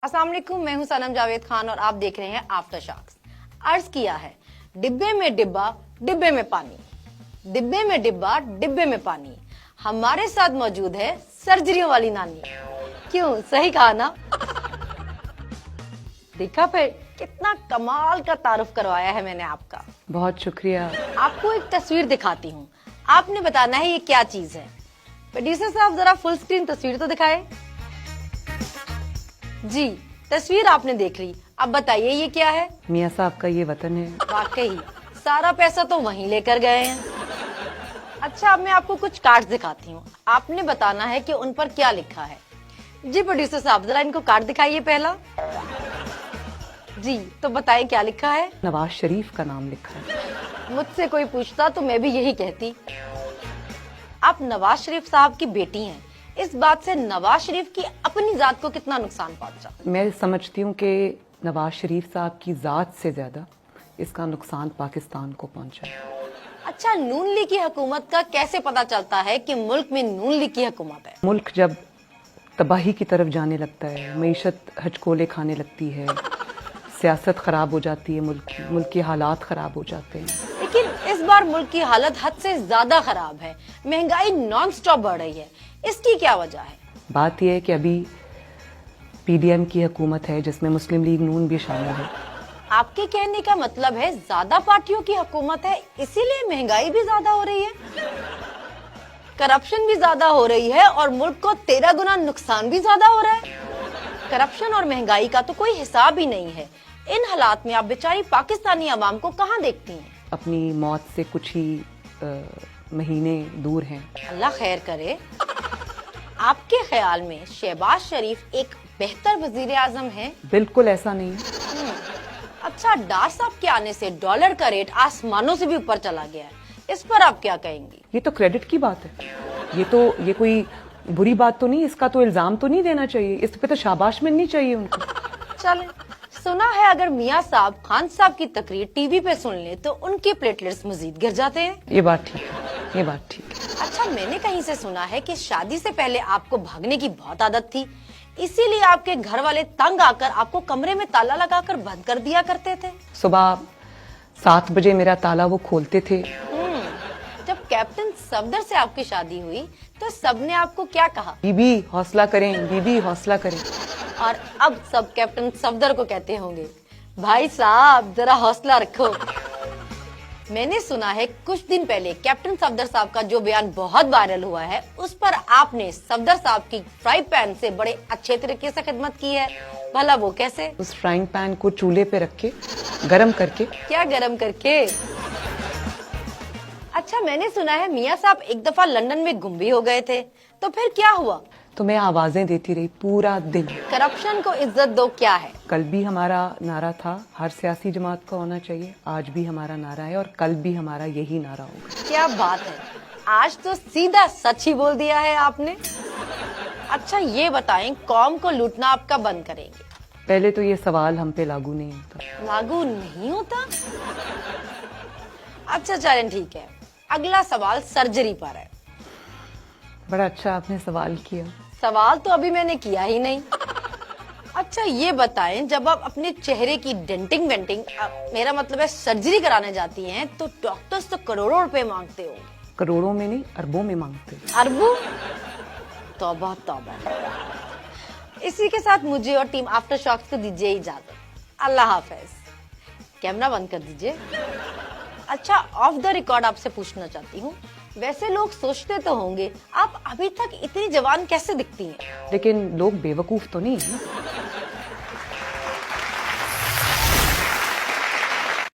अस्सलाम वालेकुम, मैं हूं सनम जावेद खान और आप देख रहे हैं आफ्टर शॉक्स। अर्ज किया है, डिब्बे में डिब्बा डिब्बे में पानी, डिब्बे में डिब्बा डिब्बे में पानी। हमारे साथ मौजूद है सर्जरियों वाली नानी। क्यों, सही कहा ना? देखा फिर कितना कमाल का तारुफ करवाया है मैंने आपका। बहुत शुक्रिया। आपको एक तस्वीर दिखाती हूँ, आपने बताना है ये क्या चीज है। प्रोड्यूसर साहब जरा फुल स्क्रीन तस्वीर तो दिखाए। जी, तस्वीर आपने देख ली, अब बताइए ये क्या है? मियाँ साहब का ये वतन है। वाकई सारा पैसा तो वहीं लेकर गए हैं। अच्छा, अब मैं आपको कुछ कार्ड दिखाती हूँ, आपने बताना है कि उन पर क्या लिखा है। जी प्रोड्यूसर साहब, जरा इनको कार्ड दिखाइए पहला। जी, तो बताएं क्या लिखा है? नवाज शरीफ का नाम लिखा है। मुझसे कोई पूछता तो मैं भी यही कहती। आप नवाज शरीफ साहब की बेटी हैं, इस बात से नवाज शरीफ की अपनी जात को कितना नुकसान पहुंचा? मैं समझती हूँ कि नवाज शरीफ साहब की जात से ज्यादा इसका नुकसान पाकिस्तान को पहुंचा है। अच्छा, नून लीग की हुकूमत का कैसे पता चलता है कि मुल्क में नून लीग की हुकूमत है? मुल्क जब तबाही की तरफ जाने लगता है, मईशत हचकोले खाने लगती है, सियासत खराब हो जाती है, मुल्क के हालात खराब हो जाते हैं। लेकिन इस बार मुल्क की हालत हद से ज्यादा खराब है, महंगाई नॉन स्टॉप बढ़ रही है, इसकी क्या वजह है? बात यह है कि अभी पीडीएम की हुकूमत है जिसमें मुस्लिम लीग नून भी शामिल है। आपके कहने का मतलब है ज्यादा पार्टियों की हुकूमत है, इसीलिए महंगाई भी ज्यादा हो रही है, करप्शन भी ज्यादा हो रही है और मुल्क को 13 गुना नुकसान भी ज्यादा हो रहा है। करप्शन और महंगाई का तो कोई हिसाब ही नहीं है। इन हालात में आप बेचारी पाकिस्तानी अवाम को कहाँ देखती हैं? अपनी मौत से कुछ ही महीने दूर हैं। अल्लाह खैर करे। आपके ख्याल में शहबाज शरीफ एक बेहतर वजीर आजम है? बिल्कुल ऐसा नहीं है। अच्छा, डार साहब के आने से डॉलर का रेट आसमानों से भी ऊपर चला गया है, इस पर आप क्या कहेंगी? ये तो क्रेडिट की बात है, ये कोई बुरी बात तो नहीं, इसका तो इल्जाम तो नहीं देना चाहिए, इस पे तो शाबाश मिलनी चाहिए उनको। चले, सुना है अगर मियाँ साहब खान साहब की तकरीर टीवी पे सुन ले तो उनके प्लेटलेट्स मजीद गिर जाते हैं। ये बात ठीक है, ये बात ठीक है। अच्छा, मैंने कहीं से सुना है कि शादी से पहले आपको भागने की बहुत आदत थी, इसीलिए आपके घर वाले तंग आकर आपको कमरे में ताला लगाकर बंद कर दिया करते थे। सुबह 7 बजे मेरा ताला वो खोलते थे। जब कैप्टन सफदर से आपकी शादी हुई तो सबने आपको क्या कहा? बीबी हौसला करें, बीबी हौसला करें। और अब सब कैप्टन सफदर को कहते होंगे, भाई साहब जरा हौसला रखो। मैंने सुना है कुछ दिन पहले कैप्टन सफदर साहब का जो बयान बहुत वायरल हुआ है, उस पर आपने सफदर साहब की फ्राई पैन से बड़े अच्छे तरीके से खिदमत की है, भला वो कैसे? उस फ्राइंग पैन को चूल्हे पे रख के गरम करके। क्या गरम करके? अच्छा, मैंने सुना है मियाँ साहब एक दफा लंदन में गुम भी हो गए थे, तो फिर क्या हुआ? तो मैं आवाजें देती रही पूरा दिन। करप्शन को इज्जत दो क्या है? कल भी हमारा नारा था, हर सियासी जमात का होना चाहिए, आज भी हमारा नारा है और कल भी हमारा यही नारा होगा। क्या बात है, आज तो सीधा सच ही बोल दिया है आपने। अच्छा, ये बताएं, कौम को लूटना आप कब बंद करेंगे? पहले तो ये सवाल हम पे लागू नहीं होता। लागू नहीं होता? अच्छा चलें, ठीक है, अगला सवाल सर्जरी पर है। बड़ा अच्छा आपने सवाल किया। सवाल तो अभी मैंने किया ही नहीं। अच्छा, ये बताएं, जब आप अपने चेहरे की डेंटिंग वेंटिंग, मेरा मतलब है सर्जरी कराने जाती हैं, तो डॉक्टर्स तो करोड़ों रुपए मांगते होंगे। करोड़ों में नहीं, अरबों में मांगते। अरबों? तौबा तौबा। इसी के साथ मुझे और टीम आफ्टर शॉक्स को दीजिए इजाजत। अल्लाह हाफिज। कैमरा बंद कर दीजिए। अच्छा, ऑफ द रिकॉर्ड आपसे पूछना चाहती हूँ, वैसे लोग सोचते तो होंगे आप अभी तक इतनी जवान कैसे दिखती हैं? लेकिन लोग बेवकूफ तो नहीं है।